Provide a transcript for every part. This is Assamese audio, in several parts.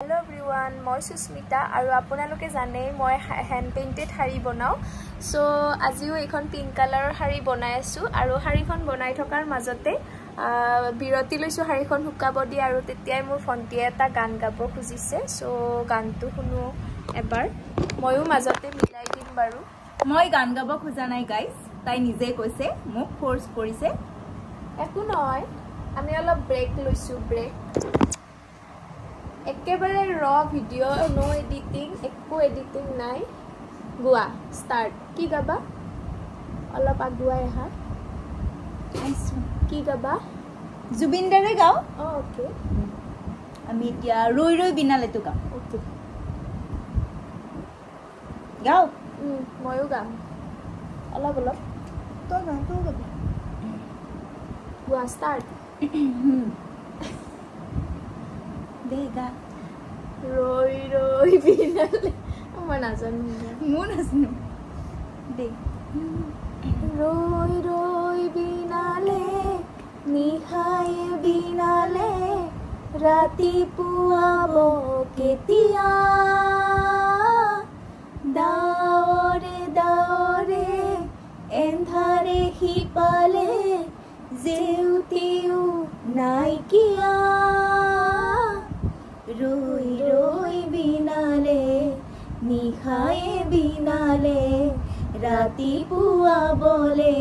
Hello everyone, মই সুস্মিতা আৰু আপোনালোকে জানে মই হ্যান্ড পেইন্টেড শাড়ী বনাও সো আজিও এখন পিংক কালাৰৰ শাড়ী বনাই আছো আৰু শাড়ীখন বনাই থকাৰ মাজতে বিৰতি লৈছো শাড়ীখন শুকাব দি আৰু তেতিয়াই মোৰ ফন্টিয়ে এটা গান গাব খুজিছে সো গানটো শুনো এবাৰ ময়ো মাজতে মিলাই দিম বাৰু মই গান গাব খোজা নাই গাইস তাই নিজে কৈছে মোক ফোর্স কৰিছে একো নহয় আমি অলপ ব্ৰেক লৈছো ব্ৰেক একেবাৰে ৰ ভিডিও নো এডিটিং একো এডিটিং নাই গোৱা স্টাৰ্ট কি গাবা অলপ আগুৱাই আহা কি গাবা জুবিনদাৰে গাও ওকে আমি এতিয়া ৰৈ ৰৈ বিনালেটো গাম ওকে গাও ময়ো গাম অলপ অলপ তো গাবি গোৱা স্টাৰ্ট দেগা ৰৈ ৰৈ বিনালে মই নাজানো মন আছনো দে ৰৈ ৰৈ বিনালে নিহায়ে বিনালে ৰাতি পুৱাব কেতিয়া দাৱৰে দাৱৰে এন্ধাৰে হিপালে জেউতিও নাইকিয়া রই রই বিনালে নিহায়ে বিনালে রাতি পুয়া বলে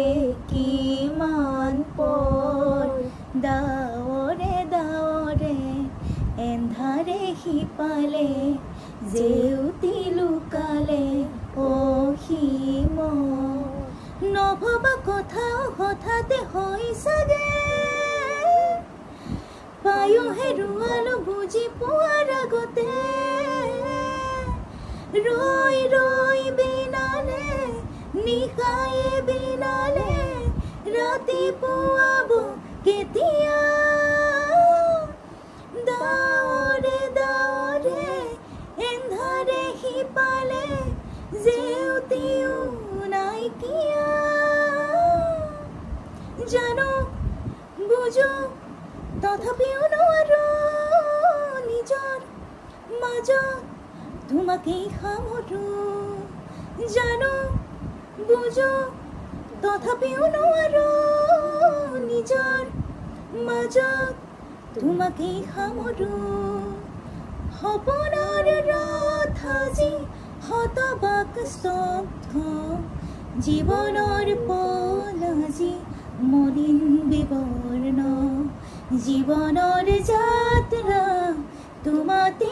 কিমান পর দাওরে দাওরে এন্ধারে হিপালে জেউতি লুকালে ও হিম নভবা কথাও হঠাতে হয় সাগে পায়ো হেৰুৱালো বুজি পোৱাৰ আগতে ৰৈ ৰৈ বিনালে নিশায়ে বিনালে ৰাতি পুৱাব কেতিয়া দাৱৰে দাৱৰে এন্ধাৰে হিপালে জেউতিও নাইকিয়া জানো বুজো তথাপিও নোৱাৰো নিজৰ মাজত তোমাকেই সামৰো জানো বুজো তথাপিও নোৱাৰো নিজৰ মাজত তোমাকেই সামৰো সপোনৰ ৰথ আজি শতবাক স্তব্ধ জীৱনৰ পল আজি মলিন বিবৰ্ণ জীবনৰ যাত্ৰা তোমাতে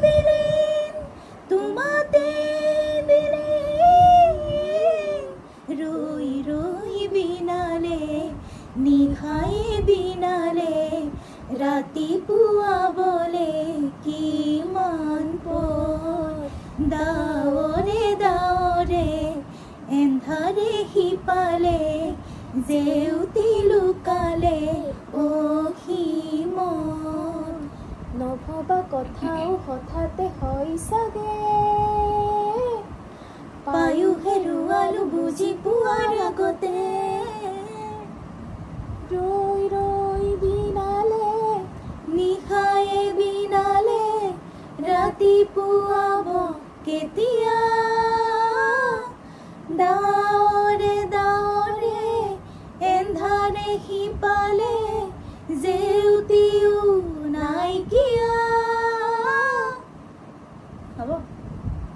বিলীন ৰৈ ৰৈ বিনালে নিশায়ে বিনালে ৰাতি পুৱাবলে কিমান পৰ দাৱৰে দাৱৰে এন্ধাৰে হিপালে জেউতি লুকালে ও হিম নভবা কথাও হঠাতে হয় সাগে পায়ো হেৰুৱালো বুজি পোৱাৰ আগতে ৰৈ ৰৈ বিনালে নিশায়ে বিনালে ৰাতি পুৱাব কেতিয়া দাৱৰে দাৱৰে এন্ধাৰে হিপালে জেউতিও নাইকিয়া হ'ব